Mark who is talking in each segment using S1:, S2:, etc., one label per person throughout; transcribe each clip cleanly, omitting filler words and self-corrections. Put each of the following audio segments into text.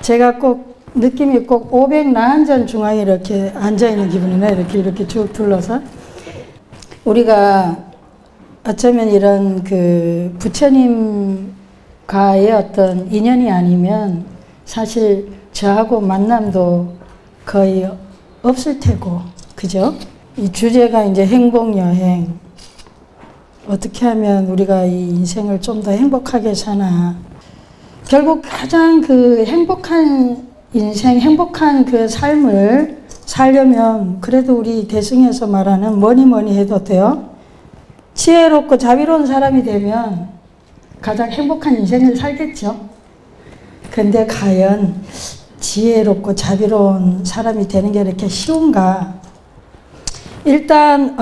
S1: 제가 꼭 느낌이 꼭 500나한잔 중앙에 이렇게 앉아있는 기분이네. 이렇게 쭉 둘러서. 우리가 어쩌면 이런 그 부처님과의 어떤 인연이 아니면 사실 저하고 만남도 거의 없을 테고, 그죠? 이 주제가 이제 행복여행. 어떻게 하면 우리가 이 인생을 좀 더 행복하게 사나. 결국 가장 그 행복한 인생, 행복한 그 삶을 살려면 그래도 우리 대승에서 말하는 뭐니 해도 돼요. 지혜롭고 자비로운 사람이 되면 가장 행복한 인생을 살겠죠. 근데 과연 지혜롭고 자비로운 사람이 되는 게 이렇게 쉬운가? 일단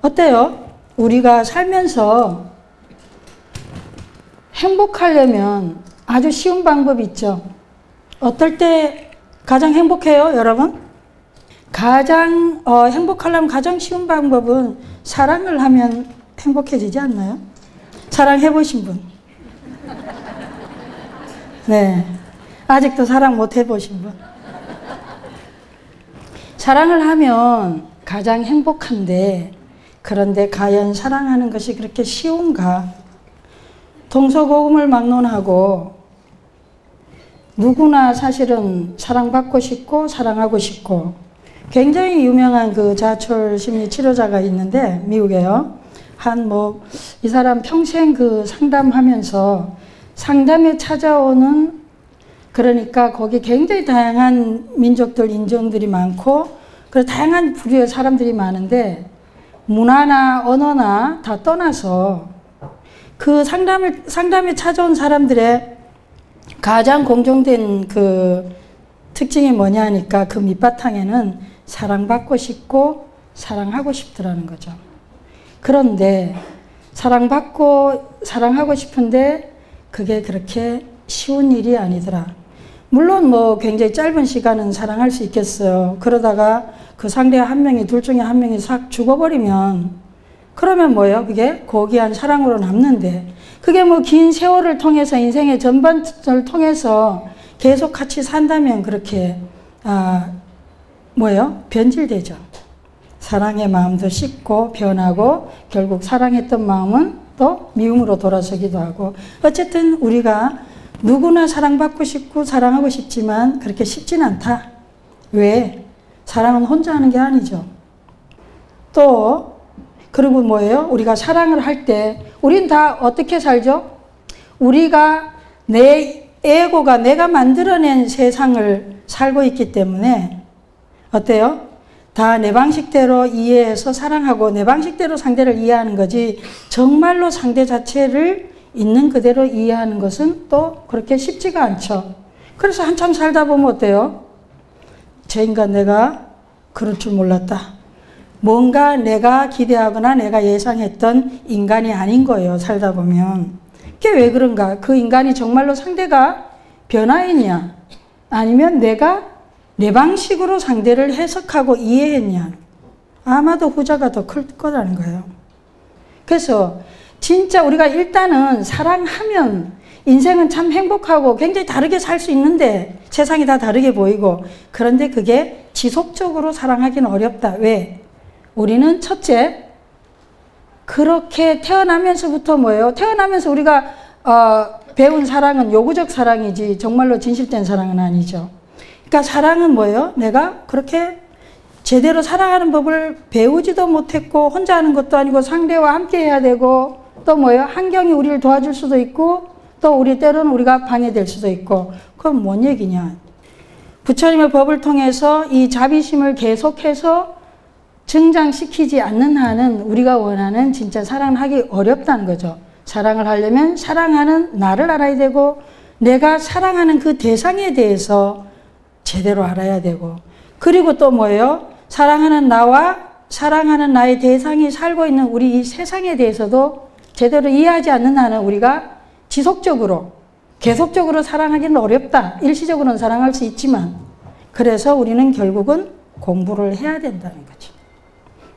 S1: 어때요? 우리가 살면서 행복하려면 아주 쉬운 방법이 있죠. 어떨 때 가장 행복해요, 여러분? 가장 행복하려면 가장 쉬운 방법은 사랑을 하면 행복해지지 않나요? 사랑해보신 분? 네. 아직도 사랑 못 해보신 분? 사랑을 하면 가장 행복한데, 그런데 과연 사랑하는 것이 그렇게 쉬운가? 동서고금을 막론하고 누구나 사실은 사랑받고 싶고 사랑하고 싶고, 굉장히 유명한 그 자철 심리 치료자가 있는데 미국에요. 이 사람 평생 그 상담하면서 상담에 찾아오는, 그러니까 거기 굉장히 다양한 민족들, 인종들이 많고, 그리고 다양한 부류의 사람들이 많은데 문화나 언어나 다 떠나서 그 상담에 찾아온 사람들의 가장 공통된 그 특징이 뭐냐 하니까 그 밑바탕에는 사랑받고 싶고 사랑하고 싶더라는 거죠. 그런데 사랑받고 사랑하고 싶은데 그게 그렇게 쉬운 일이 아니더라. 물론 굉장히 짧은 시간은 사랑할 수 있겠어요. 그러다가 그 상대 한 명이, 둘 중에 한 명이 싹 죽어버리면 그러면 뭐예요? 그게 고귀한 사랑으로 남는데, 그게 긴 세월을 통해서 인생의 전반을 통해서 계속 같이 산다면 그렇게 변질되죠. 사랑의 마음도 식고 변하고 결국 사랑했던 마음은 또 미움으로 돌아서기도 하고, 어쨌든 우리가 누구나 사랑받고 싶고 사랑하고 싶지만 그렇게 쉽진 않다. 왜? 사랑은 혼자 하는 게 아니죠. 또 그리고 우리가 사랑을 할 때 우린 다 어떻게 살죠? 우리가 내 에고가 내가 만들어낸 세상을 살고 있기 때문에 어때요? 다 내 방식대로 이해해서 사랑하고 내 방식대로 상대를 이해하는 거지, 정말로 상대 자체를 있는 그대로 이해하는 것은 또 그렇게 쉽지가 않죠. 그래서 한참 살다 보면 어때요? 저 인간 내가 그럴 줄 몰랐다. 뭔가 내가 기대하거나 내가 예상했던 인간이 아닌 거예요, 살다 보면. 그게 왜 그런가? 그 인간이 정말로 상대가 변화했냐? 아니면 내가 내 방식으로 상대를 해석하고 이해했냐? 아마도 후자가 더 클 거라는 거예요. 그래서 진짜 우리가 일단은 사랑하면 인생은 참 행복하고 굉장히 다르게 살 수 있는데, 세상이 다 다르게 보이고, 그런데 그게 지속적으로 사랑하기는 어렵다. 왜? 우리는 첫째, 그렇게 태어나면서부터 태어나면서 우리가 배운 사랑은 요구적 사랑이지 정말로 진실된 사랑은 아니죠. 그러니까 사랑은 내가 그렇게 제대로 사랑하는 법을 배우지도 못했고 혼자 하는 것도 아니고 상대와 함께 해야 되고, 또 환경이 우리를 도와줄 수도 있고, 또 때로는 우리가 방해될 수도 있고. 그건 뭔 얘기냐? 부처님의 법을 통해서 이 자비심을 계속해서 증장시키지 않는 한은 우리가 원하는 진짜 사랑하기 어렵다는 거죠. 사랑을 하려면 사랑하는 나를 알아야 되고, 내가 사랑하는 그 대상에 대해서 제대로 알아야 되고, 그리고 또 사랑하는 나와 사랑하는 나의 대상이 살고 있는 우리 이 세상에 대해서도 제대로 이해하지 않는 한은 우리가 지속적으로, 계속적으로 사랑하기는 어렵다. 일시적으로는 사랑할 수 있지만, 그래서 우리는 결국은 공부를 해야 된다는 거죠.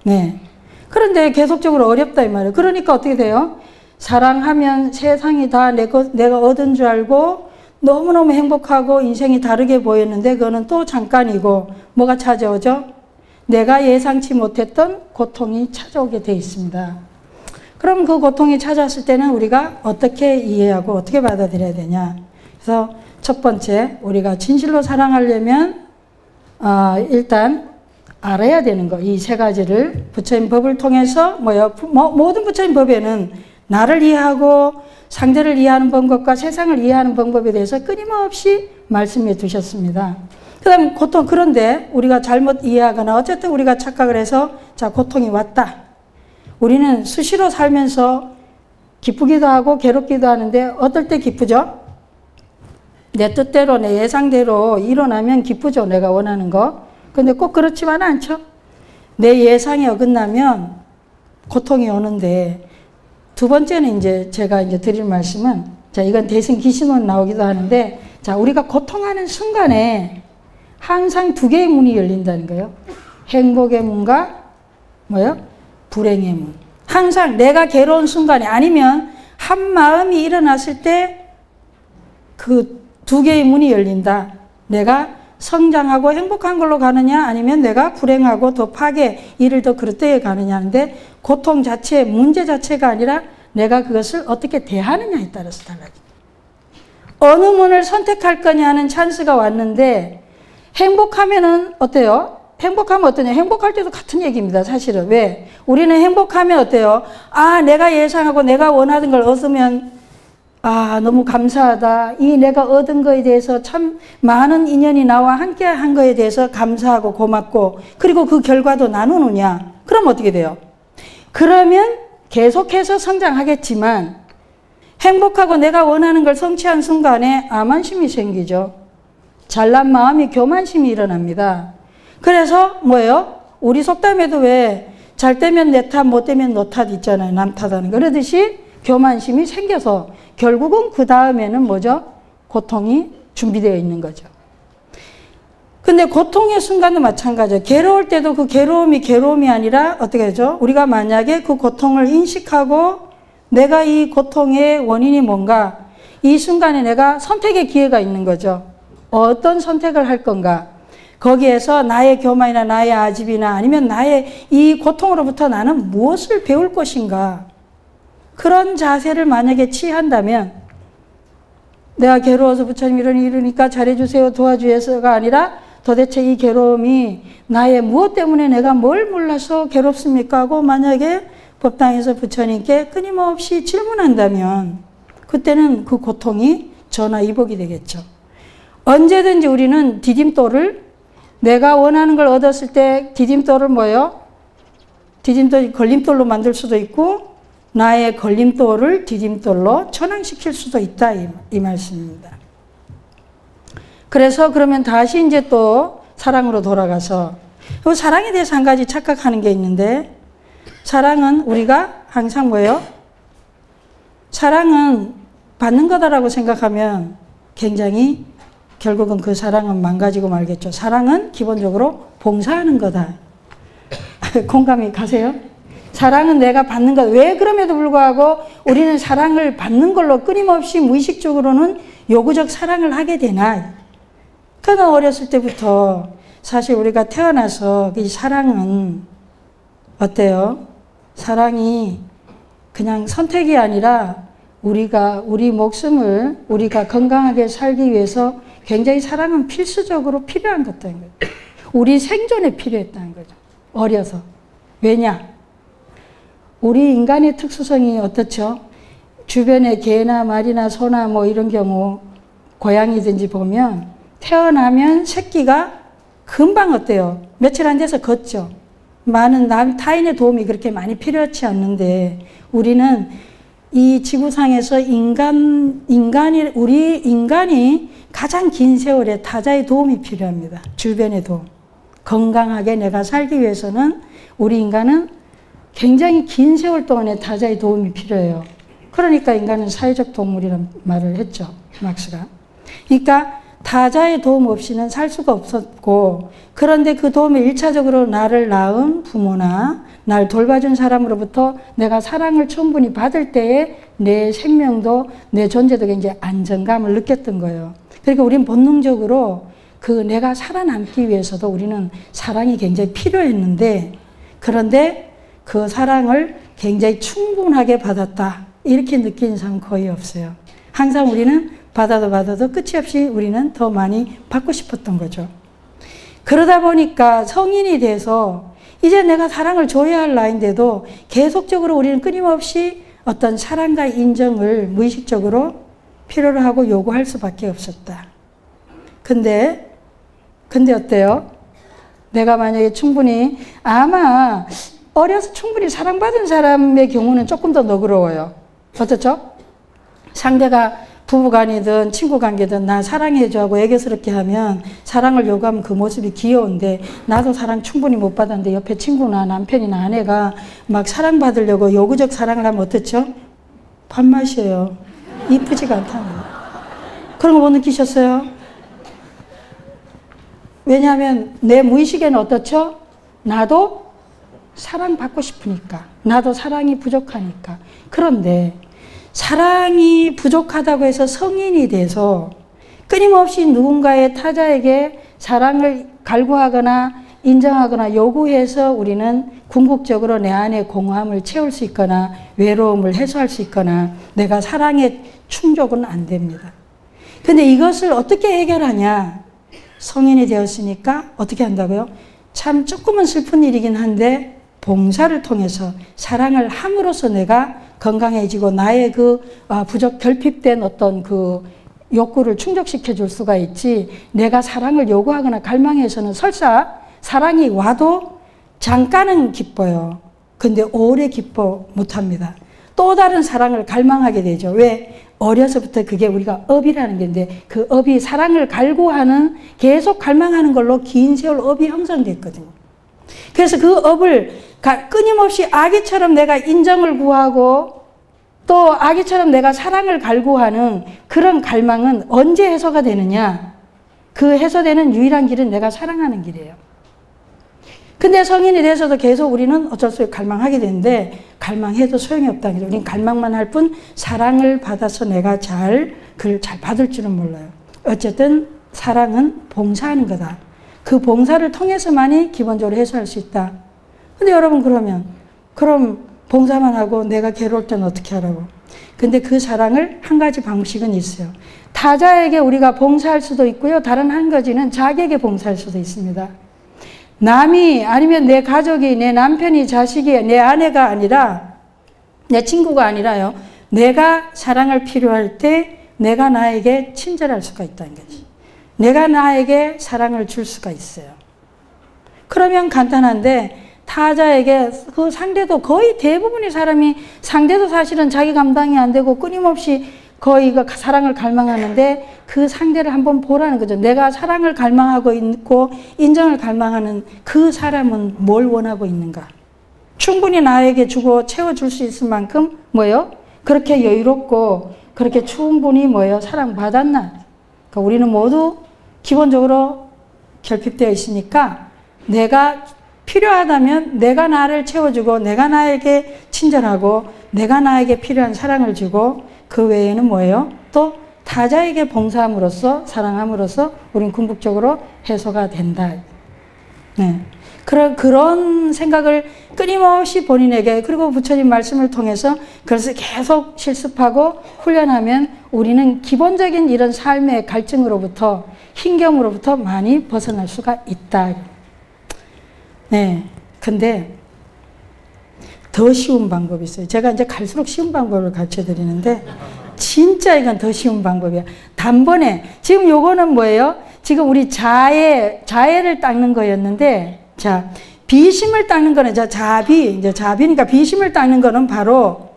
S1: 네. 그런데 계속적으로 어렵다 이 말이에요. 그러니까 어떻게 돼요? 사랑하면 세상이 다 내가 얻은 줄 알고, 너무너무 행복하고 인생이 다르게 보였는데 그거는 또 잠깐이고 뭐가 찾아오죠? 내가 예상치 못했던 고통이 찾아오게 돼 있습니다. 그럼 그 고통이 찾아왔을 때는 우리가 어떻게 이해하고 어떻게 받아들여야 되냐? 그래서 첫 번째, 우리가 진실로 사랑하려면 일단 알아야 되는 거, 이 세 가지를 부처님 법을 통해서 모든 부처님 법에는 나를 이해하고 상대를 이해하는 방법과 세상을 이해하는 방법에 대해서 끊임없이 말씀해 두셨습니다. 그 다음 고통, 그런데 우리가 잘못 이해하거나 어쨌든 우리가 착각을 해서 자, 고통이 왔다. 우리는 수시로 살면서 기쁘기도 하고 괴롭기도 하는데 어떨 때 기쁘죠? 내 뜻대로 내 예상대로 일어나면 기쁘죠. 내가 원하는 거. 근데 꼭 그렇지만 않죠. 내 예상에 어긋나면 고통이 오는데 두 번째는 이제 제가 이제 드릴 말씀은 자, 이건 대승 기신론 나오기도 하는데 자, 우리가 고통하는 순간에 항상 두 개의 문이 열린다는 거예요. 행복의 문과 불행의 문. 항상 내가 괴로운 순간에 아니면 한 마음이 일어났을 때 그 두 개의 문이 열린다. 내가 성장하고 행복한 걸로 가느냐 아니면 내가 불행하고 더 파괴, 일을 더 그릇되게 가느냐 하는데 고통 자체, 문제 자체가 아니라 내가 그것을 어떻게 대하느냐에 따라서 달라집니다. 어느 문을 선택할 거냐는 찬스가 왔는데 행복하면은 어때요? 행복하면 어떠냐? 행복할 때도 같은 얘기입니다. 사실은. 왜? 우리는 행복하면 어때요? 내가 예상하고 내가 원하던 걸 얻으면 너무 감사하다. 이 내가 얻은 거에 대해서 참 많은 인연이 나와 함께 한 거에 대해서 감사하고 고맙고 그리고 그 결과도 나누느냐? 그럼 어떻게 돼요? 그러면 계속해서 성장하겠지만 행복하고 내가 원하는 걸 성취한 순간에 암만심이 생기죠. 잘난 마음이 교만심이 일어납니다. 그래서 뭐예요? 우리 속담에도 왜 잘 되면 내 탓, 못 되면 너 탓 있잖아요. 남 탓하는 거. 그러듯이 교만심이 생겨서 결국은 그 다음에는 뭐죠? 고통이 준비되어 있는 거죠. 근데 고통의 순간도 마찬가지예요. 괴로울 때도 그 괴로움이 아니라 어떻게 하죠? 우리가 만약에 그 고통을 인식하고 내가 이 고통의 원인이 뭔가 이 순간에 내가 선택의 기회가 있는 거죠. 어떤 선택을 할 건가? 거기에서 나의 교만이나 나의 아집이나 아니면 나의 이 고통으로부터 나는 무엇을 배울 것인가? 그런 자세를 만약에 취한다면 내가 괴로워서 부처님 이러니까 잘해주세요 도와주세요가 아니라 도대체 이 괴로움이 나의 무엇 때문에 내가 뭘 몰라서 괴롭습니까? 하고 만약에 법당에서 부처님께 끊임없이 질문한다면 그때는 그 고통이 전화위복이 되겠죠. 언제든지 우리는 디딤돌을 내가 원하는 걸 얻었을 때 디딤돌을 걸림돌로 만들 수도 있고 나의 걸림돌을 디딤돌로 전환시킬 수도 있다 이 말씀입니다. 그래서 그러면 다시 이제 또 사랑으로 돌아가서 사랑에 대해서 한 가지 착각하는 게 있는데 사랑은 우리가 항상 사랑은 받는 거다라고 생각하면 굉장히 결국은 그 사랑은 망가지고 말겠죠. 사랑은 기본적으로 봉사하는 거다. 공감이 가세요? 사랑은 내가 받는 것. 왜 그럼에도 불구하고 우리는 사랑을 받는 걸로 끊임없이 무의식적으로는 요구적 사랑을 하게 되나? 그는 어렸을 때부터 사실 우리가 태어나서 이 사랑은 어때요? 사랑이 그냥 선택이 아니라 우리 목숨을 우리가 건강하게 살기 위해서 굉장히 사랑은 필수적으로 필요한 것다는 거죠. 우리 생존에 필요했다는 거죠. 어려서. 왜냐? 우리 인간의 특수성이 어떻죠? 주변에 개나 말이나 소나 이런 경우 고양이든지 보면 태어나면 새끼가 금방 어때요? 며칠 안 돼서 걷죠. 타인의 도움이 그렇게 많이 필요하지 않는데 우리는 이 지구상에서 우리 인간이 가장 긴 세월에 타자의 도움이 필요합니다. 주변의 도움. 건강하게 내가 살기 위해서는 우리 인간은 굉장히 긴 세월 동안에 타자의 도움이 필요해요. 그러니까 인간은 사회적 동물이라는 말을 했죠. 막스가. 그러니까 타자의 도움 없이는 살 수가 없었고, 그런데 그 도움을 1차적으로 나를 낳은 부모나 날 돌봐준 사람으로부터 내가 사랑을 충분히 받을 때에 내 생명도 내 존재도 굉장히 안정감을 느꼈던 거예요. 그러니까 우리는 본능적으로 그 내가 살아남기 위해서도 우리는 사랑이 굉장히 필요했는데, 그런데 그 사랑을 굉장히 충분하게 받았다 이렇게 느끼는 사람은 거의 없어요. 항상 우리는 받아도 끝이 없이 우리는 더 많이 받고 싶었던 거죠. 그러다 보니까 성인이 돼서 이제 내가 사랑을 줘야 할 나이인데도 계속적으로 우리는 끊임없이 어떤 사랑과 인정을 무의식적으로 필요로 하고 요구할 수밖에 없었다. 근데 어때요? 내가 만약에 충분히, 아마 어려서 충분히 사랑받은 사람의 경우는 조금 더 너그러워요. 어떻죠? 상대가 부부간이든 친구관계든 나 사랑해줘 하고 애교스럽게 하면, 사랑을 요구하면 그 모습이 귀여운데, 나도 사랑 충분히 못 받았는데 옆에 친구나 남편이나 아내가 막 사랑받으려고 요구적 사랑을 하면 어떻죠? 밥맛이에요. 이쁘지가 않다는 거예요. 그런 거 못 느끼셨어요? 왜냐하면 내 무의식에는 어떻죠? 나도 사랑받고 싶으니까, 나도 사랑이 부족하니까. 그런데 사랑이 부족하다고 해서 성인이 돼서 끊임없이 누군가의 타자에게 사랑을 갈구하거나 인정하거나 요구해서 우리는 궁극적으로 내 안에 공허함을 채울 수 있거나 외로움을 해소할 수 있거나 내가 사랑에 충족은 안 됩니다. 근데 이것을 어떻게 해결하냐? 성인이 되었으니까 어떻게 한다고요? 참 조금은 슬픈 일이긴 한데, 봉사를 통해서 사랑을 함으로써 내가 건강해지고 나의 그 결핍된 어떤 그 욕구를 충족시켜 줄 수가 있지, 내가 사랑을 요구하거나 갈망해서는 설사 사랑이 와도 잠깐은 기뻐요. 근데 오래 기뻐 못합니다. 또 다른 사랑을 갈망하게 되죠. 왜? 어려서부터 그게 우리가 업이라는 게인데, 그 업이 사랑을 갈구하는, 계속 갈망하는 걸로 긴 세월 업이 형성됐거든요. 그래서 그 업을 끊임없이 아기처럼 내가 인정을 구하고 또 아기처럼 내가 사랑을 갈구하는 그런 갈망은 언제 해소가 되느냐? 그 해소되는 유일한 길은 내가 사랑하는 길이에요. 근데 성인이 돼서도 계속 우리는 어쩔 수 없이 갈망하게 되는데, 갈망해도 소용이 없다는 거죠. 우리는 갈망만 할 뿐 사랑을 받아서 내가 그걸 잘 받을 줄은 몰라요. 어쨌든 사랑은 봉사하는 거다. 그 봉사를 통해서만이 기본적으로 해소할 수 있다. 근데 여러분, 그럼 봉사만 하고 내가 괴로울 때는 어떻게 하라고? 근데 그 사랑을 한 가지 방식은 있어요. 타자에게 우리가 봉사할 수도 있고요. 다른 한 가지는 자기에게 봉사할 수도 있습니다. 남이, 아니면 내 가족이, 내 남편이, 자식이, 내 아내가 아니라, 내 친구가 아니라요, 내가 사랑을 필요할 때 내가 나에게 친절할 수가 있다는 거지. 내가 나에게 사랑을 줄 수가 있어요. 그러면 간단한데, 타자에게 그 상대도, 거의 대부분의 사람이 상대도 사실은 자기 감당이 안 되고 끊임없이 거의 사랑을 갈망하는데, 그 상대를 한번 보라는 거죠. 내가 사랑을 갈망하고 있고 인정을 갈망하는 그 사람은 뭘 원하고 있는가? 충분히 나에게 주고 채워줄 수 있을 만큼 그렇게 여유롭고 그렇게 충분히 사랑받았나? 그러니까 우리는 모두 기본적으로 결핍되어 있으니까, 내가 필요하다면 내가 나를 채워주고 내가 나에게 친절하고 내가 나에게 필요한 사랑을 주고, 그 외에는 또 타자에게 봉사함으로써, 사랑함으로써 우리는 궁극적으로 해소가 된다. 네. 그런 생각을 끊임없이 본인에게, 그리고 부처님 말씀을 통해서 그래서 계속 실습하고 훈련하면 우리는 기본적인 이런 삶의 갈증으로부터, 힘겨움으로부터 많이 벗어날 수가 있다. 네. 근데 더 쉬운 방법이 있어요. 제가 이제 갈수록 쉬운 방법을 가르쳐 드리는데, 진짜 이건 더 쉬운 방법이야. 단번에, 지금 요거는 지금 우리 자애를 닦는 거였는데, 자, 비심을 닦는 거는, 자비니까 비심을 닦는 거는 바로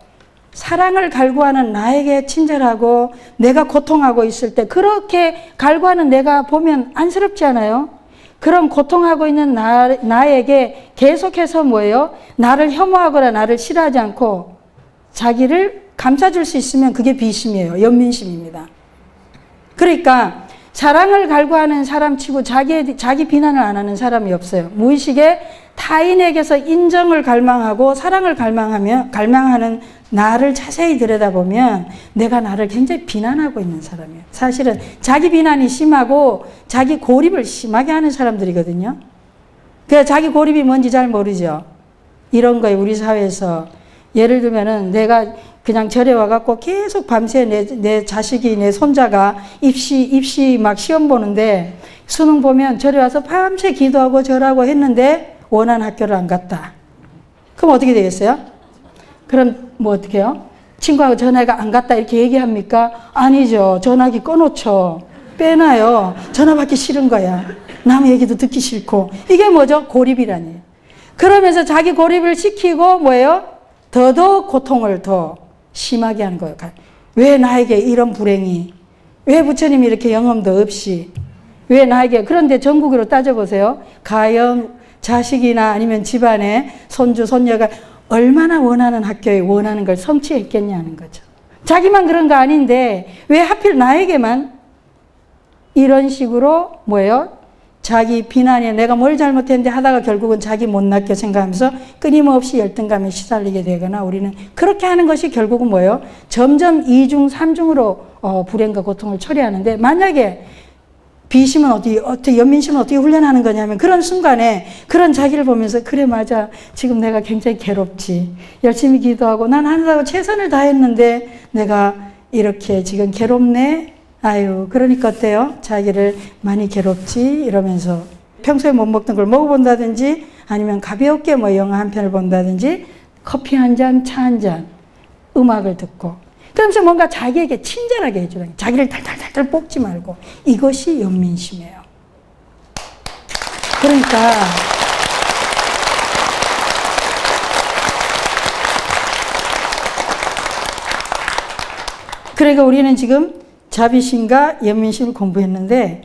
S1: 사랑을 갈구하는 나에게 친절하고 내가 고통하고 있을 때 그렇게 갈구하는 내가 보면 안쓰럽지 않아요? 그럼 고통하고 있는 나에게 계속해서 나를 혐오하거나 나를 싫어하지 않고 자기를 감싸줄 수 있으면 그게 비심이에요. 연민심입니다. 그러니까 사랑을 갈구하는 사람치고 자기 비난을 안 하는 사람이 없어요. 무의식에 타인에게서 인정을 갈망하고 사랑을 갈망하는 나를 자세히 들여다보면 내가 나를 굉장히 비난하고 있는 사람이에요. 사실은 자기 비난이 심하고 자기 고립을 심하게 하는 사람들이거든요. 그래서 자기 고립이 뭔지 잘 모르죠. 이런 거에 우리 사회에서 예를 들면은 내가 그냥 절에 와갖고 계속 밤새 내 자식이, 내 손자가 입시 막 시험 보는데 수능 보면 절에 와서 밤새 기도하고 절하고 했는데 원하는 학교를 안 갔다. 그럼 어떻게 되겠어요? 그럼 뭐 어떻게 해요? 친구하고 전화가 안 갔다 이렇게 얘기합니까? 아니죠. 전화기 꺼놓죠. 빼놔요. 전화 받기 싫은 거야. 남 얘기도 듣기 싫고. 이게 뭐죠? 고립이라니. 그러면서 자기 고립을 시키고 뭐예요? 더더욱 고통을 더 심하게 하는 거예요. 왜 나에게 이런 불행이? 왜 부처님이 이렇게 영험도 없이? 왜 나에게? 그런데 전국으로 따져보세요. 과연 자식이나 아니면 집안에 손주, 손녀가 얼마나 원하는 학교에 원하는 걸 성취했겠냐는 거죠. 자기만 그런 거 아닌데 왜 하필 나에게만 이런 식으로 뭐예요? 자기 비난에 내가 뭘 잘못했는데 하다가 결국은 자기 못났게 생각하면서 끊임없이 열등감에 시달리게 되거나 우리는 그렇게 하는 것이 결국은 뭐예요? 점점 2중, 3중으로 불행과 고통을 초래하는데 만약에 비심은 어떻게 연민심은 어떻게 훈련하는 거냐면 그런 순간에 그런 자기를 보면서 그래 맞아 지금 내가 굉장히 괴롭지 열심히 기도하고 난 한다고 최선을 다했는데 내가 이렇게 지금 괴롭네 아유 그러니까 어때요? 자기를 많이 괴롭지 이러면서 평소에 못 먹던 걸 먹어본다든지 아니면 가볍게 뭐 영화 한 편을 본다든지 커피 한 잔, 차 한 잔 음악을 듣고 그러면서 뭔가 자기에게 친절하게 해주는 자기를 달달달달 볶지 말고 이것이 연민심이에요. 그러니까 우리는 지금 자비심과 연민심을 공부했는데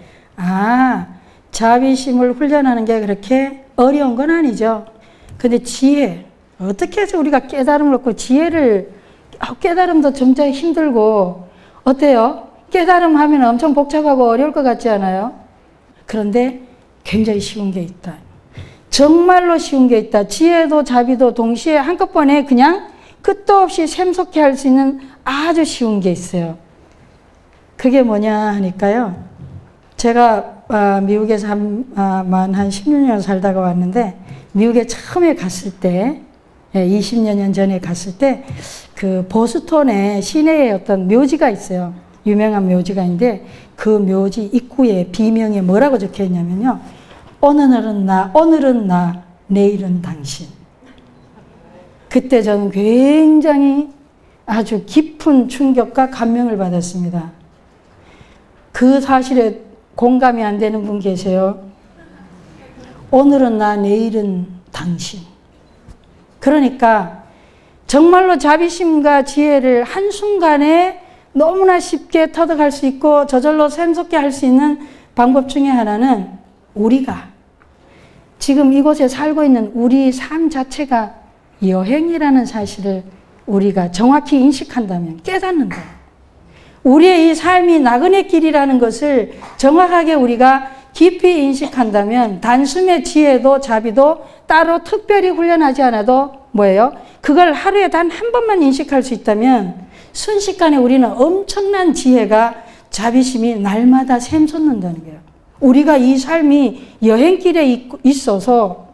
S1: 자비심을 훈련하는 게 그렇게 어려운 건 아니죠. 근데 지혜 어떻게 해서 우리가 깨달음을 얻고 지혜를 깨달음도 점점 힘들고 어때요? 깨달음 하면 엄청 복잡하고 어려울 것 같지 않아요? 그런데 굉장히 쉬운 게 있다. 정말로 쉬운 게 있다. 지혜도 자비도 동시에 한꺼번에 그냥 끝도 없이 샘솟게 할 수 있는 아주 쉬운 게 있어요. 그게 뭐냐 하니까요. 제가 미국에서 한 16년 살다가 왔는데 미국에 처음에 갔을 때 20여 년 전에 갔을 때 그 보스턴에 시내에 어떤 묘지가 있어요. 유명한 묘지가 있는데 그 묘지 입구에 비명에 뭐라고 적혀 있냐면요. 오늘은 나, 내일은 당신. 그때 저는 굉장히 아주 깊은 충격과 감명을 받았습니다. 그 사실에 공감이 안 되는 분 계세요. 오늘은 나, 내일은 당신. 그러니까 정말로 자비심과 지혜를 한순간에 너무나 쉽게 터득할 수 있고 저절로 샘솟게 할 수 있는 방법 중에 하나는 우리가 지금 이곳에 살고 있는 우리 삶 자체가 여행이라는 사실을 우리가 정확히 인식한다면 깨닫는다. 우리의 이 삶이 나그네 길이라는 것을 정확하게 우리가 깊이 인식한다면 단숨에 지혜도 자비도 따로 특별히 훈련하지 않아도 뭐예요? 그걸 하루에 단 한 번만 인식할 수 있다면 순식간에 우리는 엄청난 지혜가 자비심이 날마다 샘솟는다는 거예요. 우리가 이 삶이 여행길에 있어서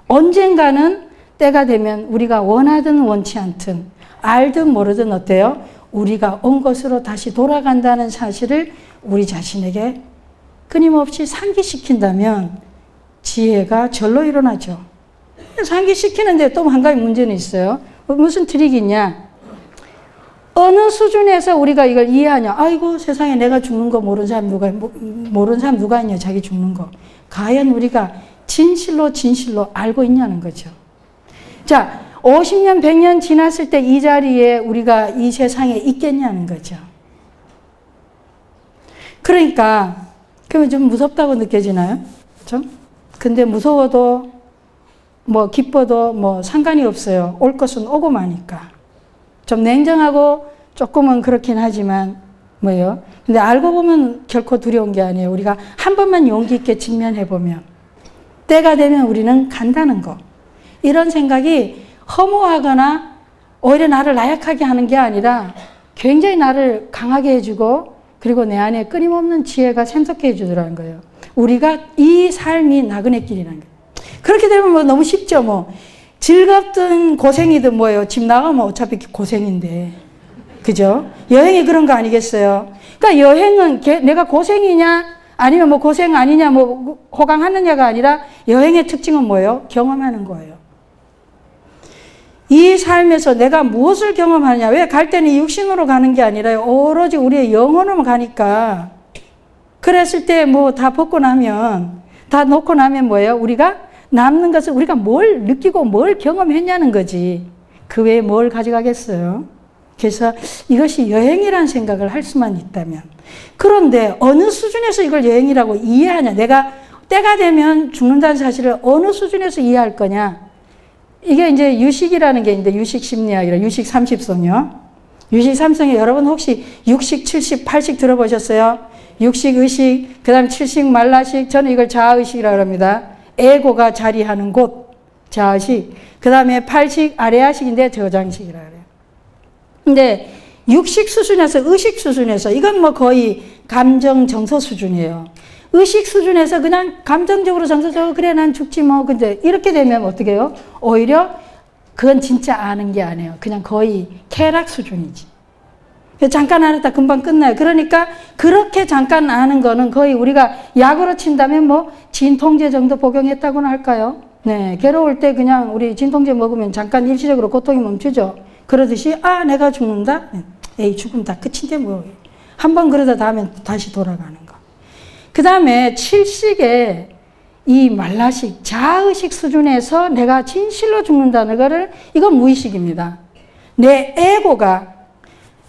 S1: 언젠가는 때가 되면 우리가 원하든 원치 않든 알든 모르든 어때요? 우리가 온 것으로 다시 돌아간다는 사실을 우리 자신에게 끊임없이 상기시킨다면 지혜가 절로 일어나죠. 상기시키는데 또 한 가지 문제는 있어요. 무슨 트릭이 있냐? 어느 수준에서 우리가 이걸 이해하냐? 아이고 세상에 내가 죽는 거 모르는 사람 누가 있냐? 자기 죽는 거. 과연 우리가 진실로 알고 있냐는 거죠. 자, 50년, 100년 지났을 때 이 자리에 우리가 이 세상에 있겠냐는 거죠. 그러니까 그러면 좀 무섭다고 느껴지나요? 좀? 근데 무서워도 뭐 기뻐도 뭐 상관이 없어요. 올 것은 오고 마니까. 좀 냉정하고 조금은 그렇긴 하지만 뭐예요? 근데 알고 보면 결코 두려운 게 아니에요. 우리가 한 번만 용기 있게 직면해 보면 때가 되면 우리는 간다는 거. 이런 생각이 허무하거나 오히려 나를 나약하게 하는 게 아니라 굉장히 나를 강하게 해주고 그리고 내 안에 끊임없는 지혜가 샘솟게 해주더라는 거예요. 우리가 이 삶이 나그네 길이라는 거예요. 그렇게 되면 뭐 너무 쉽죠. 뭐 즐겁든 고생이든 뭐예요. 집 나가면 어차피 고생인데. 그죠? 여행이 그런 거 아니겠어요? 그러니까 여행은 내가 고생이냐 아니면 뭐 고생 아니냐 뭐 호강하느냐가 아니라 여행의 특징은 뭐예요? 경험하는 거예요. 이 삶에서 내가 무엇을 경험하느냐. 왜 갈 때는 육신으로 가는 게 아니라 오로지 우리의 영혼으로 가니까. 그랬을 때 뭐 다 벗고 나면 다 놓고 나면 뭐예요? 우리가 남는 것은 우리가 뭘 느끼고 뭘 경험했냐는 거지. 그 외에 뭘 가져가겠어요? 그래서 이것이 여행이라는 생각을 할 수만 있다면. 그런데 어느 수준에서 이걸 여행이라고 이해하냐. 내가 때가 되면 죽는다는 사실을 어느 수준에서 이해할 거냐. 이게 이제 유식이라는 게 있는데 유식 심리학이라 유식 30성이요. 유식 3성에 여러분 혹시 6식, 7식, 8식 들어보셨어요? 6식, 의식, 그 다음 7식, 말라식. 저는 이걸 자아의식이라고 합니다. 에고가 자리하는 곳, 자아식. 그 다음에 8식, 아레아식인데 저장식이라고 해요. 근데 6식 수준에서 의식 수준에서 이건 뭐 거의 감정 정서 수준이에요. 의식 수준에서 그냥 감정적으로 정서적으로 그래 난 죽지 뭐. 근데 이렇게 되면 어떻게 해요? 오히려 그건 진짜 아는 게 아니에요. 그냥 거의 쾌락 수준이지. 잠깐 알았다 금방 끝나요. 그러니까 그렇게 잠깐 아는 거는 거의 우리가 약으로 친다면 뭐 진통제 정도 복용했다고나 할까요? 네, 괴로울 때 그냥 우리 진통제 먹으면 잠깐 일시적으로 고통이 멈추죠. 그러듯이 아 내가 죽는다? 에이 죽으면 다 끝인데 뭐. 한번 그러다 다음에 다시 돌아가는 거. 그 다음에 7식의 이 말라식, 자의식 수준에서 내가 진실로 죽는다는 거를 이건 무의식입니다. 내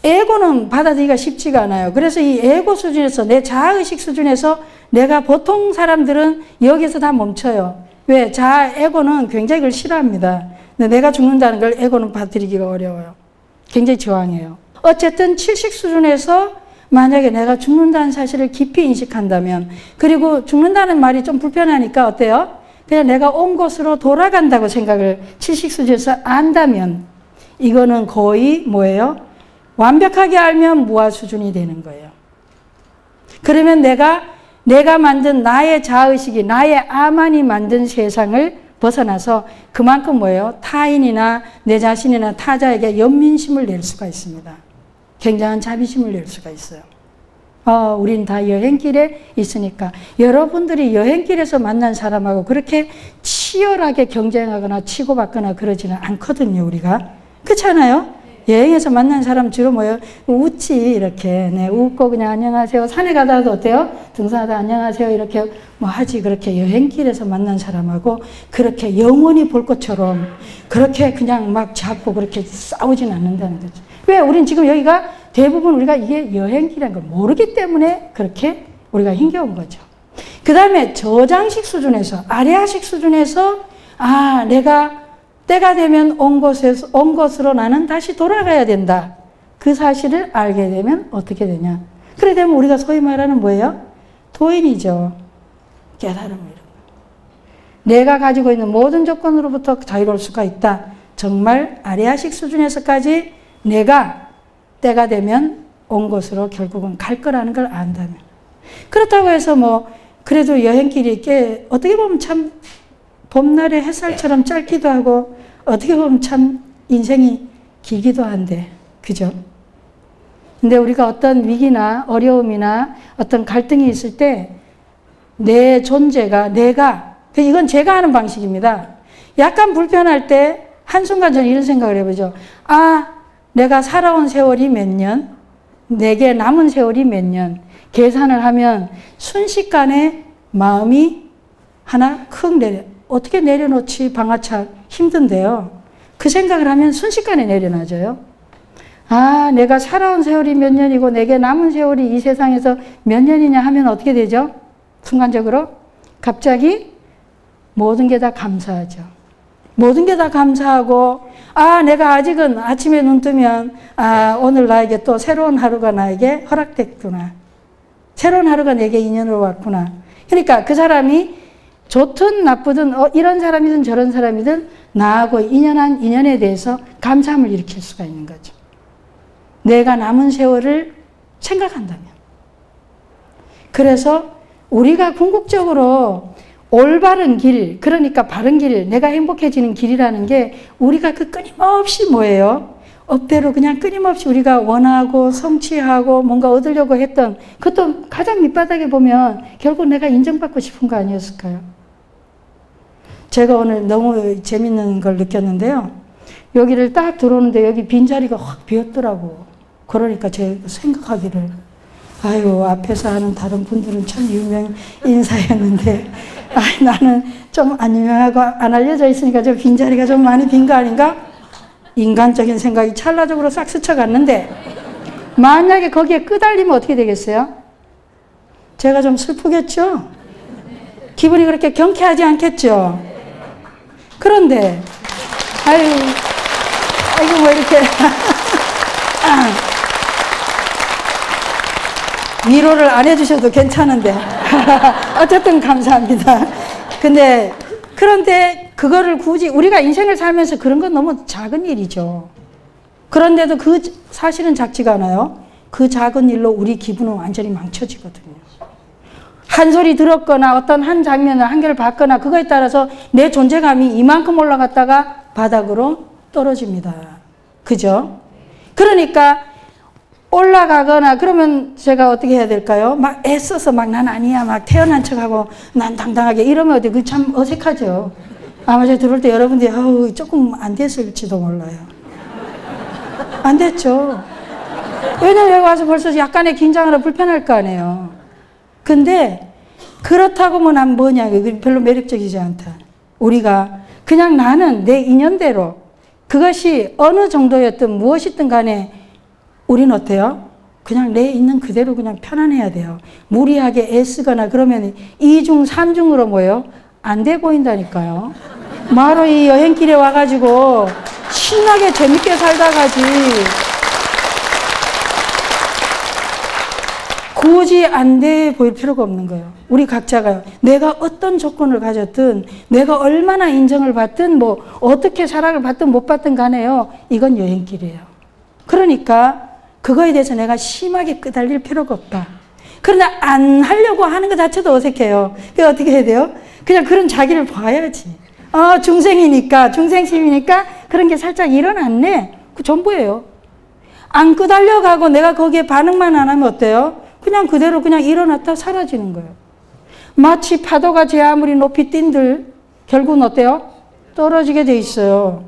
S1: 에고는 받아들이기가 쉽지가 않아요. 그래서 이 에고 수준에서 내 자의식 수준에서 내가 보통 사람들은 여기서 다 멈춰요. 왜? 에고는 굉장히 그걸 싫어합니다. 근데 내가 죽는다는 걸 에고는 받아들이기가 어려워요. 굉장히 저항해요. 어쨌든 7식 수준에서 만약에 내가 죽는다는 사실을 깊이 인식한다면 그리고 죽는다는 말이 좀 불편하니까 어때요? 그냥 내가 온 곳으로 돌아간다고 생각을 7식 수준에서 안다면 이거는 거의 뭐예요? 완벽하게 알면 무아 수준이 되는 거예요. 그러면 내가 만든 나의 자의식이 나의 아만이 만든 세상을 벗어나서 그만큼 뭐예요? 타인이나 내 자신이나 타자에게 연민심을 낼 수가 있습니다. 굉장한 자비심을 낼 수가 있어요. 우린 다 여행길에 있으니까 여러분들이 여행길에서 만난 사람하고 그렇게 치열하게 경쟁하거나 치고받거나 그러지는 않거든요. 우리가. 그렇잖아요? 여행에서 만난 사람 주로 뭐예요? 웃지 이렇게. 네, 웃고 그냥 안녕하세요. 산에 가다가도 어때요? 등산하다 안녕하세요 이렇게 뭐 하지. 그렇게 여행길에서 만난 사람하고 그렇게 영원히 볼 것처럼 그렇게 그냥 막 잡고 그렇게 싸우진 않는다는 거죠. 왜? 우린 지금 여기가 대부분 우리가 이게 여행길이라는 걸 모르기 때문에 그렇게 우리가 힘겨운 거죠. 그 다음에 저장식 수준에서, 아레아식 수준에서 내가 때가 되면 온 곳으로 나는 다시 돌아가야 된다. 그 사실을 알게 되면 어떻게 되냐. 그래 되면 우리가 소위 말하는 뭐예요? 도인이죠. 깨달음을 이룬다. 내가 가지고 있는 모든 조건으로부터 자유로울 수가 있다. 정말 아레아식 수준에서까지 내가 때가 되면 온 곳으로 결국은 갈 거라는 걸 안다면. 그렇다고 해서 뭐 그래도 여행길이 꽤 어떻게 보면 참 봄날의 햇살처럼 짧기도 하고 어떻게 보면 참 인생이 길기도 한데 그죠? 근데 우리가 어떤 위기나 어려움이나 어떤 갈등이 있을 때 내 존재가 이건 제가 하는 방식입니다. 약간 불편할 때 한순간 저는 이런 생각을 해보죠. 내가 살아온 세월이 몇 년, 내게 남은 세월이 몇 년, 계산을 하면 순식간에 마음이 하나 크 어떻게 내려놓지 방아차 힘든데요. 그 생각을 하면 순식간에 내려놔져요. 내가 살아온 세월이 몇 년이고 내게 남은 세월이 이 세상에서 몇 년이냐 하면 어떻게 되죠? 순간적으로 갑자기 모든 게 다 감사하죠. 모든 게 다 감사하고, 내가 아직은 아침에 눈 뜨면, 오늘 나에게 또 새로운 하루가 나에게 허락됐구나. 새로운 하루가 내게 인연으로 왔구나. 그러니까 그 사람이 좋든 나쁘든, 이런 사람이든 저런 사람이든 나하고 인연한 인연에 대해서 감사함을 일으킬 수가 있는 거죠. 내가 남은 세월을 생각한다면. 그래서 우리가 궁극적으로 올바른 길, 그러니까 바른 길, 내가 행복해지는 길이라는 게 우리가 그 끊임없이 뭐예요? 업대로 그냥 끊임없이 우리가 원하고 성취하고 뭔가 얻으려고 했던, 그것도 가장 밑바닥에 보면 결국 내가 인정받고 싶은 거 아니었을까요? 제가 오늘 너무 재밌는 걸 느꼈는데요. 여기를 딱 들어오는데 여기 빈자리가 확 비었더라고. 그러니까 제가 생각하기를, 앞에서 하는 다른 분들은 참 유명 인사였는데, 나는 좀 안 유명하고 안 알려져 있으니까 저 빈자리가 좀 많이 빈 거 아닌가? 인간적인 생각이 찰나적으로 싹 스쳐갔는데, 만약에 거기에 끄달리면 어떻게 되겠어요? 제가 좀 슬프겠죠? 기분이 그렇게 경쾌하지 않겠죠? 그런데, 아이고, 뭐 이렇게. 위로를 안 해주셔도 괜찮은데. 어쨌든 감사합니다. 그런데 그거를 굳이 우리가 인생을 살면서 그런 건 너무 작은 일이죠. 그런데도 그 사실은 작지가 않아요. 그 작은 일로 우리 기분은 완전히 망쳐지거든요. 한 소리 들었거나 어떤 한 장면을 한 개를 봤거나 그거에 따라서 내 존재감이 이만큼 올라갔다가 바닥으로 떨어집니다. 그죠? 그러니까 올라가거나 그러면 제가 어떻게 해야 될까요? 막 애써서 막 난 아니야 막 태어난 척하고 난 당당하게 이러면 그 참 어색하죠. 아마 제가 들어올 때 여러분들이 조금 안 됐을지도 몰라요. 안 됐죠. 왜냐면 여기 와서 벌써 약간의 긴장으로 불편할 거 아니에요. 근데 그렇다고 뭐 난 뭐냐, 별로 매력적이지 않다. 우리가 그냥 나는 내 인연대로 그것이 어느 정도였든 무엇이든 간에 우리는 어때요? 그냥 내 있는 그대로 그냥 편안해야 돼요. 무리하게 애쓰거나 그러면 2중, 3중으로 뭐예요? 안 돼 보인다니까요. 바로 이 여행길에 와가지고 신나게 재밌게 살다 가지. 굳이 안 돼 보일 필요가 없는 거예요. 우리 각자가 내가 어떤 조건을 가졌든 내가 얼마나 인정을 받든 뭐 어떻게 사랑을 받든 못 받든 간에요. 이건 여행길이에요. 그러니까 그거에 대해서 내가 심하게 끄달릴 필요가 없다. 그러나 안 하려고 하는 것 자체도 어색해요. 그래서 어떻게 해야 돼요? 그냥 그런 자기를 봐야지. 중생이니까, 중생심이니까 그런 게 살짝 일어났네. 그 전부예요. 안 끄달려가고 내가 거기에 반응만 안 하면 어때요? 그냥 그대로 그냥 일어났다 사라지는 거예요. 마치 파도가 제 아무리 높이 뛴들 결국은 어때요? 떨어지게 돼 있어요.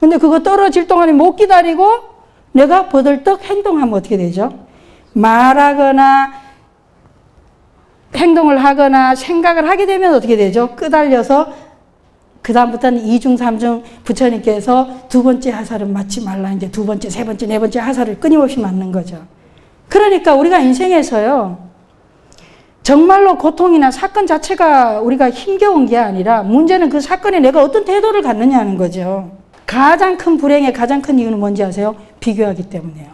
S1: 근데 그거 떨어질 동안에 못 기다리고 내가 버들떡 행동하면 어떻게 되죠? 말하거나 행동을 하거나 생각을 하게 되면 어떻게 되죠? 끄달려서 그 다음부터는 2중, 3중 부처님께서 두 번째 하사를 맞지 말라. 이제 두 번째, 세 번째, 네 번째 하사를 끊임없이 맞는 거죠. 그러니까 우리가 인생에서요. 정말로 고통이나 사건 자체가 우리가 힘겨운 게 아니라 문제는 그 사건에 내가 어떤 태도를 갖느냐는 거죠. 가장 큰 불행의 가장 큰 이유는 뭔지 아세요? 비교하기 때문이에요.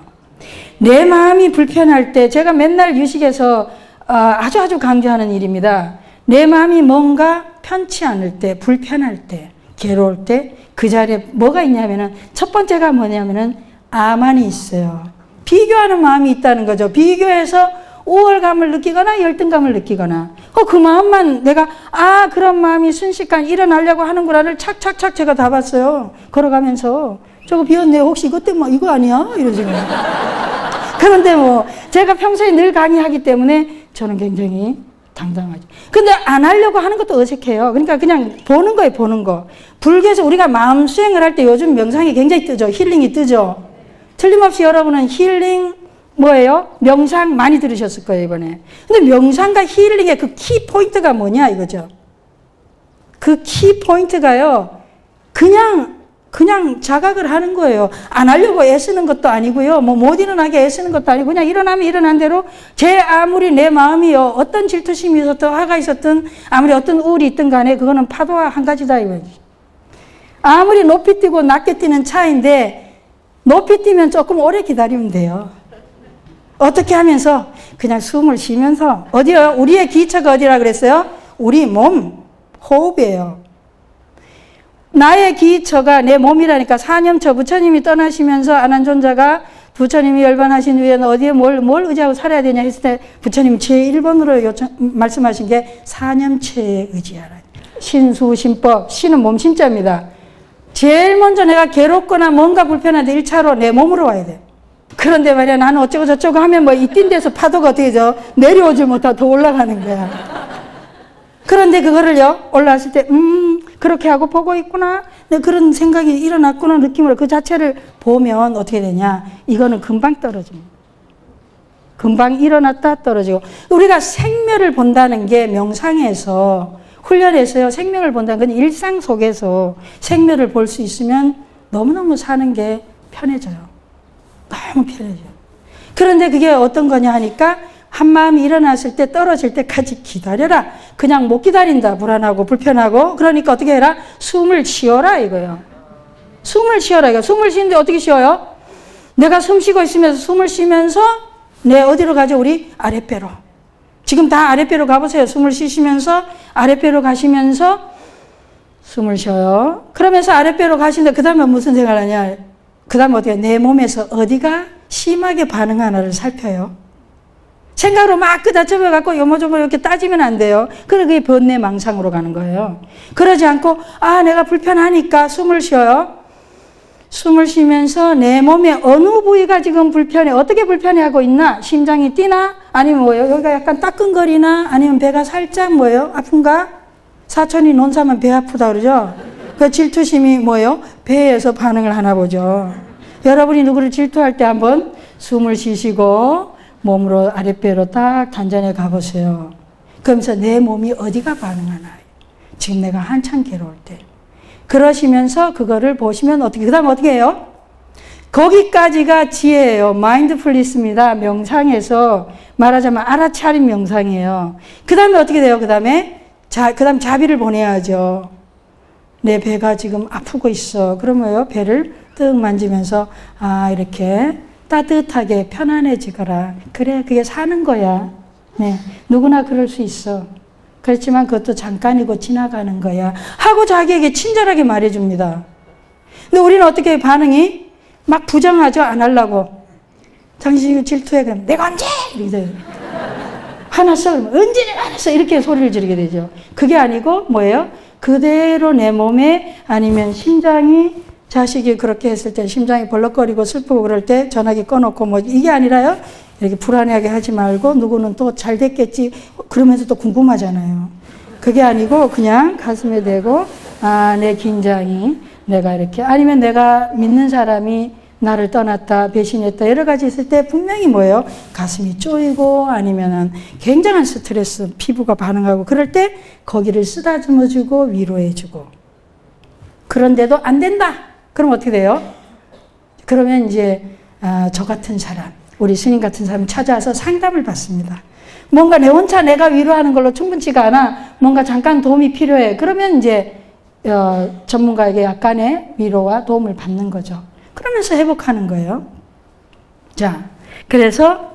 S1: 내 마음이 불편할 때 제가 맨날 유식에서 아주 강조하는 일입니다. 내 마음이 뭔가 편치 않을 때, 불편할 때, 괴로울 때 그 자리에 뭐가 있냐면은 첫 번째가 뭐냐면은 아만이 있어요. 비교하는 마음이 있다는 거죠. 비교해서 우월감을 느끼거나 열등감을 느끼거나 그 마음만 내가 그런 마음이 순식간 일어나려고 하는구나를 착착착 제가 다 봤어요. 걸어가면서 저거 비었네. 혹시 이것 때문에 이거 아니야? 이러지. 그런데 뭐 제가 평소에 늘 강의하기 때문에 저는 굉장히 당당하죠. 근데 안 하려고 하는 것도 어색해요. 그러니까 그냥 보는 거예요. 보는 거. 불교에서 우리가 마음 수행을 할 때 요즘 명상이 굉장히 뜨죠. 힐링이 뜨죠. 틀림없이 여러분은 힐링 뭐예요? 명상 많이 들으셨을 거예요, 이번에. 근데 명상과 힐링의 그 키 포인트가 뭐냐, 이거죠. 그 키 포인트가요, 그냥 자각을 하는 거예요. 안 하려고 애쓰는 것도 아니고요, 못 일어나게 애쓰는 것도 아니고, 그냥 일어나면 일어난 대로, 아무리 내 마음이요, 어떤 질투심이 있었든, 화가 있었든, 아무리 어떤 우울이 있든 간에, 그거는 파도와 한 가지다, 이거지. 아무리 높이 뛰고 낮게 뛰는 차인데 높이 뛰면 조금 오래 기다리면 돼요. 어떻게 하면서 그냥 숨을 쉬면서 어디요? 우리의 기초가 어디라 그랬어요? 우리 몸, 호흡이에요. 나의 기초가 내 몸이라니까 사념처 부처님이 떠나시면서 아난존자가 부처님이 열반하신 후에는 어디에 뭘 의지하고 살아야 되냐 했을 때 부처님 제1번으로 말씀하신 게 사념체에 의지하라. 신수, 신법, 신은 몸 신자입니다. 제일 먼저 내가 괴롭거나 뭔가 불편한데 1차로 내 몸으로 와야 돼. 그런데 말이야 나는 어쩌고 저쩌고 하면 뭐 이 뛴 데서 파도가 어떻게 죠 내려오질 못하고 더 올라가는 거야. 그런데 그거를요 올라왔을 때 그렇게 하고 보고 있구나 그런 생각이 일어났구나 느낌으로 그 자체를 보면 어떻게 되냐 이거는 금방 떨어집니다. 금방 일어났다 떨어지고 우리가 생멸을 본다는 게 명상에서 훈련해서요 생명을 본다는 건 일상 속에서 생멸을 볼 수 있으면 너무너무 사는 게 편해져요. 너무 편해져요. 그런데 그게 어떤 거냐 하니까 한마음이 일어났을 때 떨어질 때까지 기다려라. 그냥 못 기다린다. 불안하고 불편하고. 그러니까 어떻게 해라? 숨을 쉬어라 이거예요. 숨을 쉬어라 이거. 숨을 쉬는데 어떻게 쉬어요? 내가 숨 쉬고 있으면서 숨을 쉬면서 내 어디로 가죠? 우리 아랫배로. 지금 다 아랫배로 가보세요. 숨을 쉬시면서 아랫배로 가시면서 숨을 쉬어요. 그러면서 아랫배로 가시는데 그 다음에 무슨 생각을 하냐? 그 다음에 어떻게 내 몸에서 어디가 심하게 반응하나를 살펴요. 생각으로 막 끄다쳐갖고 요모조모 이렇게 따지면 안 돼요. 그래 그게 번뇌망상으로 가는 거예요. 그러지 않고 아 내가 불편하니까 숨을 쉬어요. 숨을 쉬면서 내 몸의 어느 부위가 지금 불편해 어떻게 불편해하고 있나? 심장이 뛰나? 아니면 뭐예요? 여기가 약간 따끔거리나? 아니면 배가 살짝 뭐예요? 아픈가? 사촌이 논사면 배 아프다 그러죠? 그 질투심이 뭐예요? 배에서 반응을 하나 보죠. 여러분이 누구를 질투할 때 한번 숨을 쉬시고 몸으로 아랫배로 딱 단전해 가보세요. 그러면서 내 몸이 어디가 반응하나. 지금 내가 한참 괴로울 때. 그러시면서 그거를 보시면 어떻게, 그 다음 어떻게 해요? 거기까지가 지혜예요. 마인드풀리스입니다. 명상에서 말하자면 알아차린 명상이에요. 그 다음에 어떻게 돼요? 그 다음에 자비를 보내야죠. 내 배가 지금 아프고 있어. 그러면요, 배를 뜩 만지면서, 아, 이렇게 따뜻하게 편안해지거라. 그래, 그게 사는 거야. 네, 누구나 그럴 수 있어. 그렇지만 그것도 잠깐이고 지나가는 거야. 하고 자기에게 친절하게 말해줍니다. 근데 우리는 어떻게 반응이? 막 부정하죠? 안 하려고. 당신이 질투해. 그러면 내가 언제? 이렇게 돼요. 화났어? 그러면 언제 내가 화났어? 이렇게 소리를 지르게 되죠. 그게 아니고 뭐예요? 그대로 내 몸에 아니면 심장이 자식이 그렇게 했을 때 심장이 벌렁거리고 슬프고 그럴 때 전화기 꺼놓고 뭐 이게 아니라요. 이렇게 불안해하게 하지 말고 누구는 또 잘 됐겠지 그러면서 또 궁금하잖아요. 그게 아니고 그냥 가슴에 대고 아, 내 긴장이 내가 이렇게 아니면 내가 믿는 사람이 나를 떠났다 배신했다 여러 가지 있을 때 분명히 뭐예요? 가슴이 쪼이고 아니면은 굉장한 스트레스 피부가 반응하고 그럴 때 거기를 쓰다듬어주고 위로해주고 그런데도 안 된다. 그럼 어떻게 돼요? 그러면 이제 저 같은 사람 우리 스님 같은 사람이 찾아와서 상담을 받습니다. 뭔가 내 혼자 내가 위로하는 걸로 충분치가 않아. 뭔가 잠깐 도움이 필요해. 그러면 이제 전문가에게 약간의 위로와 도움을 받는 거죠. 그러면서 회복하는 거예요. 자, 그래서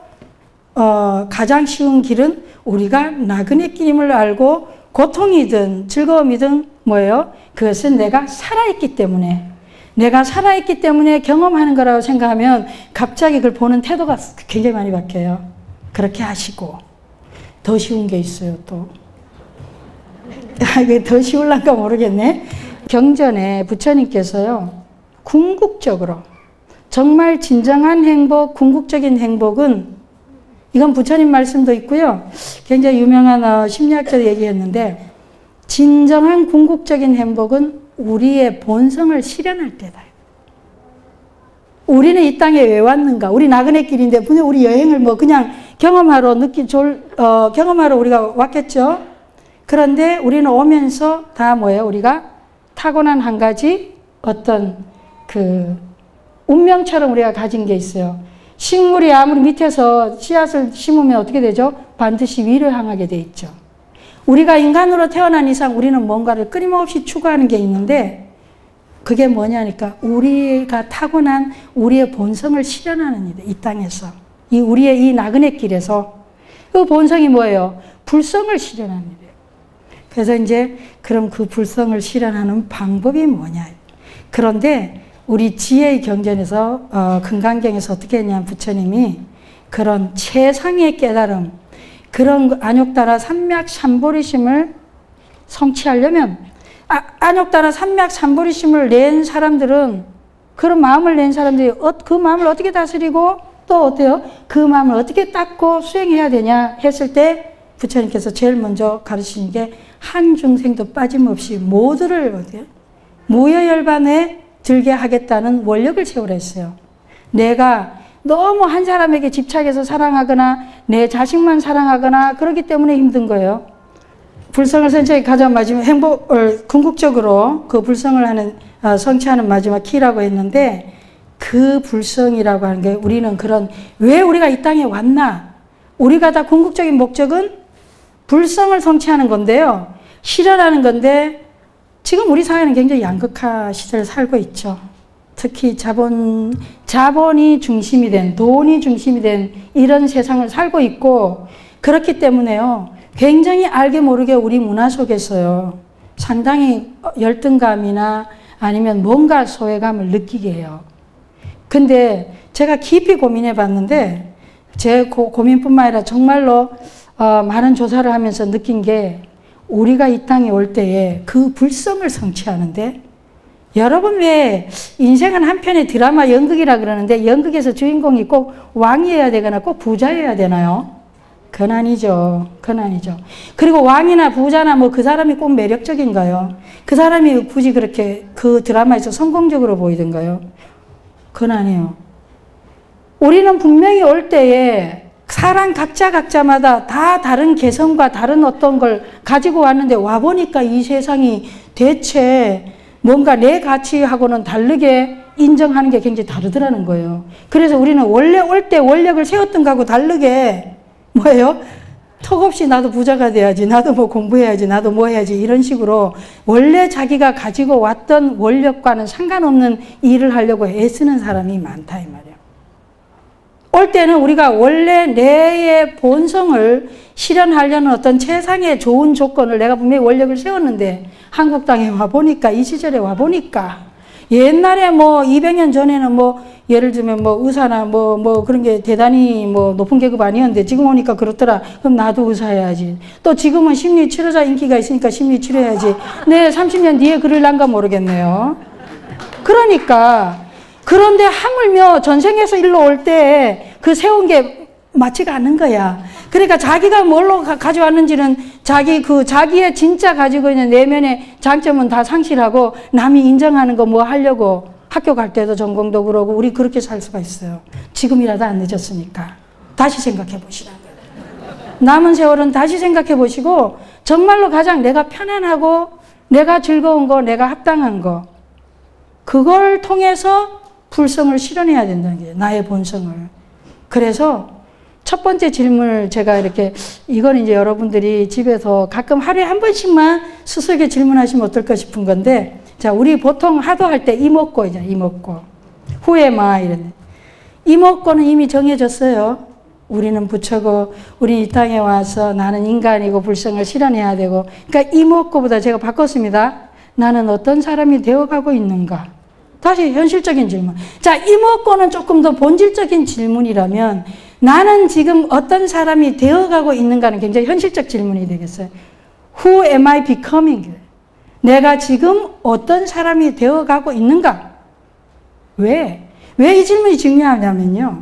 S1: 가장 쉬운 길은 우리가 나그네 끼임을 알고 고통이든 즐거움이든 뭐예요? 그것은 내가 살아있기 때문에 내가 살아있기 때문에 경험하는 거라고 생각하면 갑자기 그걸 보는 태도가 굉장히 많이 바뀌어요. 그렇게 하시고 더 쉬운 게 있어요 또. 이게 더 쉬울란가 모르겠네. 경전에 부처님께서요. 궁극적으로 정말 진정한 행복, 궁극적인 행복은 이건 부처님 말씀도 있고요. 굉장히 유명한 심리학자 얘기했는데 진정한 궁극적인 행복은 우리의 본성을 실현할 때다. 우리는 이 땅에 왜 왔는가? 우리 나그네 길인데 분명 우리 여행을 뭐 그냥 경험하러 경험하러 우리가 왔겠죠. 그런데 우리는 오면서 다 뭐예요? 우리가 타고난 한 가지 어떤 그 운명처럼 우리가 가진 게 있어요. 식물이 아무리 밑에서 씨앗을 심으면 어떻게 되죠? 반드시 위로 향하게 돼 있죠. 우리가 인간으로 태어난 이상 우리는 뭔가를 끊임없이 추구하는 게 있는데 그게 뭐냐니까 우리가 타고난 우리의 본성을 실현하는 일이에요. 이 땅에서. 우리의 이 나그네 길에서. 그 본성이 뭐예요? 불성을 실현하는 일이에요. 그래서 이제 그럼 그 불성을 실현하는 방법이 뭐냐. 그런데 우리 지혜의 경전에서 금강경에서 어떻게 했냐면 부처님이 그런 최상의 깨달음, 그런 안욕다라 삼맥 삼보리심을 성취하려면 안욕다라 삼맥 삼보리심을 낸 사람들은, 그런 마음을 낸 사람들이 그 마음을 어떻게 다스리고 또 어때요? 그 마음을 어떻게 닦고 수행해야 되냐 했을 때 부처님께서 제일 먼저 가르치는 게 한 중생도 빠짐없이 모두를 어때요? 무여열반에 들게 하겠다는 원력을 세우라 했어요. 내가 너무 한 사람에게 집착해서 사랑하거나 내 자식만 사랑하거나 그렇기 때문에 힘든 거예요. 불성을 선체에 가장 마지막 행복을 궁극적으로 그 불성을 하는 성취하는 마지막 키라고 했는데, 그 불성이라고 하는 게 우리는 그런, 왜 우리가 이 땅에 왔나? 우리가 다 궁극적인 목적은 불성을 성취하는 건데요. 실현하는 건데, 지금 우리 사회는 굉장히 양극화 시대를 살고 있죠. 특히 자본이 중심이 된, 돈이 중심이 된 이런 세상을 살고 있고, 그렇기 때문에요. 굉장히 알게 모르게 우리 문화 속에서요. 상당히 열등감이나 아니면 뭔가 소외감을 느끼게 해요. 근데 제가 깊이 고민해 봤는데, 제 고민뿐만 아니라 정말로 많은 조사를 하면서 느낀 게, 우리가 이 땅에 올 때에 그 불성을 성취하는데, 여러분 왜 인생은 한 편의 드라마 연극이라 그러는데 연극에서 주인공이 꼭 왕이어야 되거나 꼭 부자여야 되나요? 그건 아니죠. 그건 아니죠. 그리고 왕이나 부자나 뭐 그 사람이 꼭 매력적인가요? 그 사람이 굳이 그렇게 그 드라마에서 성공적으로 보이던가요? 그건 아니에요. 우리는 분명히 올 때에 사람 각자마다 다 다른 개성과 다른 어떤 걸 가지고 왔는데, 와보니까 이 세상이 대체 뭔가 내 가치하고는 다르게 인정하는 게 굉장히 다르더라는 거예요. 그래서 우리는 원래 올 때 원력을 세웠던 거하고 다르게 뭐예요? 턱없이 나도 부자가 돼야지, 나도 뭐 공부해야지, 나도 뭐 해야지, 이런 식으로 원래 자기가 가지고 왔던 원력과는 상관없는 일을 하려고 애쓰는 사람이 많다 이 말이에요. 올 때는 우리가 원래 내의 본성을 실현하려는 어떤 최상의 좋은 조건을 내가 분명히 원력을 세웠는데, 한국 땅에 와보니까, 이 시절에 와보니까, 옛날에 뭐 200년 전에는 뭐 예를 들면 뭐 의사나 뭐 그런 게 대단히 뭐 높은 계급 아니었는데, 지금 오니까 그렇더라. 그럼 나도 의사 해야지. 또 지금은 심리 치료자 인기가 있으니까 심리 치료해야지. 네, 30년 뒤에 그럴란가 모르겠네요. 그러니까, 그런데 하물며 전생에서 일로 올 때 그 세운 게 맞지가 않는 거야. 그러니까 자기가 뭘로 가져왔는지는 자기의 진짜 가지고 있는 내면의 장점은 다 상실하고, 남이 인정하는 거 뭐 하려고 학교 갈 때도 전공도 그러고, 우리 그렇게 살 수가 있어요. 지금이라도 안 늦었으니까 다시 생각해 보시라는 거예요. 남은 세월은 다시 생각해 보시고, 정말로 가장 내가 편안하고 내가 즐거운 거, 내가 합당한 거, 그걸 통해서 불성을 실현해야 된다는 게 나의 본성을. 그래서 첫 번째 질문을 제가 이렇게, 이건 이제 여러분들이 집에서 가끔 하루에 한 번씩만 스스로에게 질문하시면 어떨까 싶은 건데, 자, 우리 보통 하도할 때 이목고이잖아요. 이목고. 후에마 이런. 이목고는 이미 정해졌어요. 우리는 부처고, 우리 이 땅에 와서 나는 인간이고 불성을 실현해야 되고. 그러니까 이목고보다 제가 바꿨습니다. 나는 어떤 사람이 되어가고 있는가. 다시 현실적인 질문. 자, 이목고는 조금 더 본질적인 질문이라면, 나는 지금 어떤 사람이 되어가고 있는가는 굉장히 현실적 질문이 되겠어요. Who am I becoming? 내가 지금 어떤 사람이 되어가고 있는가? 왜 이 질문이 중요하냐면요.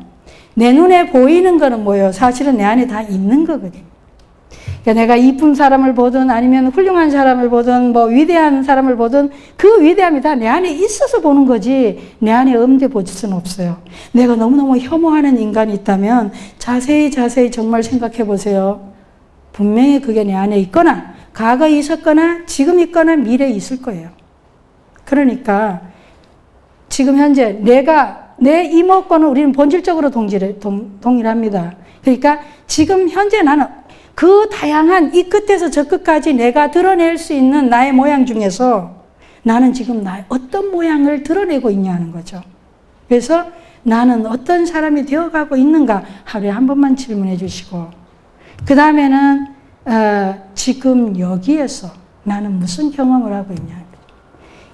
S1: 내 눈에 보이는 거는 뭐예요? 사실은 내 안에 다 있는 거거든요. 그러니까 내가 이쁜 사람을 보든 아니면 훌륭한 사람을 보든 뭐 위대한 사람을 보든 그 위대함이 다 내 안에 있어서 보는 거지, 내 안에 없는데 볼 수는 없어요. 내가 너무너무 혐오하는 인간이 있다면 자세히 정말 생각해 보세요. 분명히 그게 내 안에 있거나 과거에 있었거나 지금 있거나 미래에 있을 거예요. 그러니까 지금 현재 내 이목구는 우리는 본질적으로 동일합니다. 그러니까 지금 현재 나는 그 다양한 이 끝에서 저 끝까지 내가 드러낼 수 있는 나의 모양 중에서 나는 지금 나의 어떤 모양을 드러내고 있냐는 거죠. 그래서 나는 어떤 사람이 되어가고 있는가 하루에 한 번만 질문해 주시고, 그 다음에는 지금 여기에서 나는 무슨 경험을 하고 있냐.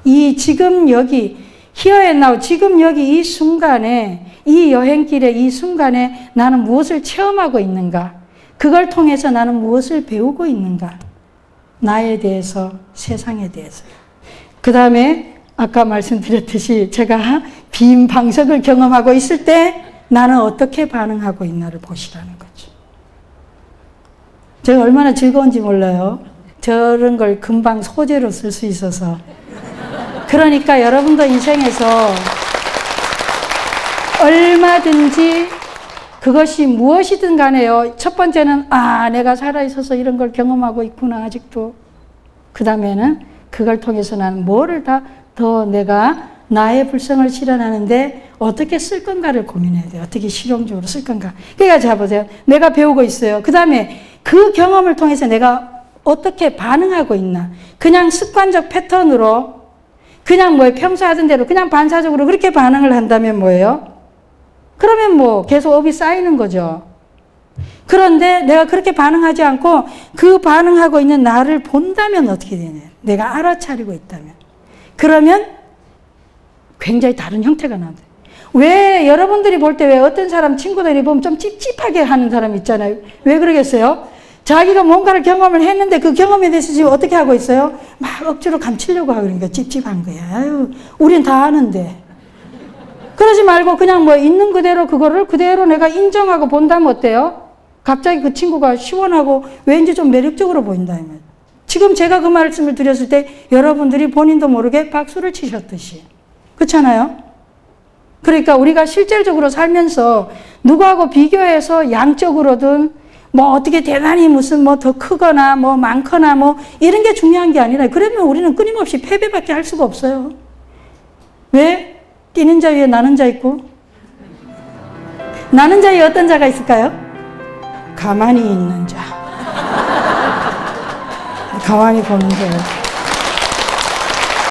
S1: 이 지금 여기 Here and now, 지금 여기 이 순간에, 이 여행길에 이 순간에 나는 무엇을 체험하고 있는가, 그걸 통해서 나는 무엇을 배우고 있는가, 나에 대해서, 세상에 대해서. 그 다음에 아까 말씀드렸듯이 제가 빈 방석을 경험하고 있을 때 나는 어떻게 반응하고 있나를 보시라는 거죠. 제가 얼마나 즐거운지 몰라요. 저런 걸 금방 소재로 쓸 수 있어서. 그러니까 여러분도 인생에서 얼마든지 그것이 무엇이든 간에요. 첫 번째는 내가 살아있어서 이런 걸 경험하고 있구나 아직도. 그 다음에는 그걸 통해서 나는 뭐를 더 내가 나의 불성을 실현하는데 어떻게 쓸 건가를 고민해야 돼요. 어떻게 실용적으로 쓸 건가. 그러니까 자 보세요. 내가 배우고 있어요. 그 다음에 그 경험을 통해서 내가 어떻게 반응하고 있나. 그냥 습관적 패턴으로 그냥 평소 하던 대로 그냥 반사적으로 그렇게 반응을 한다면 뭐예요? 그러면 뭐 계속 업이 쌓이는 거죠. 그런데 내가 그렇게 반응하지 않고 그 반응하고 있는 나를 본다면 어떻게 되냐. 내가 알아차리고 있다면. 그러면 굉장히 다른 형태가 나옵니다. 왜 여러분들이 볼 때 왜 어떤 사람 친구들이 보면 좀 찝찝하게 하는 사람 있잖아요. 왜 그러겠어요? 자기가 뭔가를 경험을 했는데 그 경험에 대해서 지금 어떻게 하고 있어요? 막 억지로 감추려고 하고 그러니까 찝찝한 거야. 아유, 우린 다 아는데. 그러지 말고 그냥 있는 그대로 그거를 그대로 내가 인정하고 본다면 어때요? 갑자기 그 친구가 시원하고 왠지 좀 매력적으로 보인다면. 지금 제가 그 말씀을 드렸을 때 여러분들이 본인도 모르게 박수를 치셨듯이. 그렇잖아요? 그러니까 우리가 실질적으로 살면서 누구하고 비교해서 양적으로든 어떻게 대단히 무슨 더 크거나 많거나 이런 게 중요한 게 아니라, 그러면 우리는 끊임없이 패배밖에 할 수가 없어요. 왜? 뛰는 자 위에 나는 자 있고, 나는 자 위에 어떤 자가 있을까요? 가만히 있는 자. 가만히 보는 자.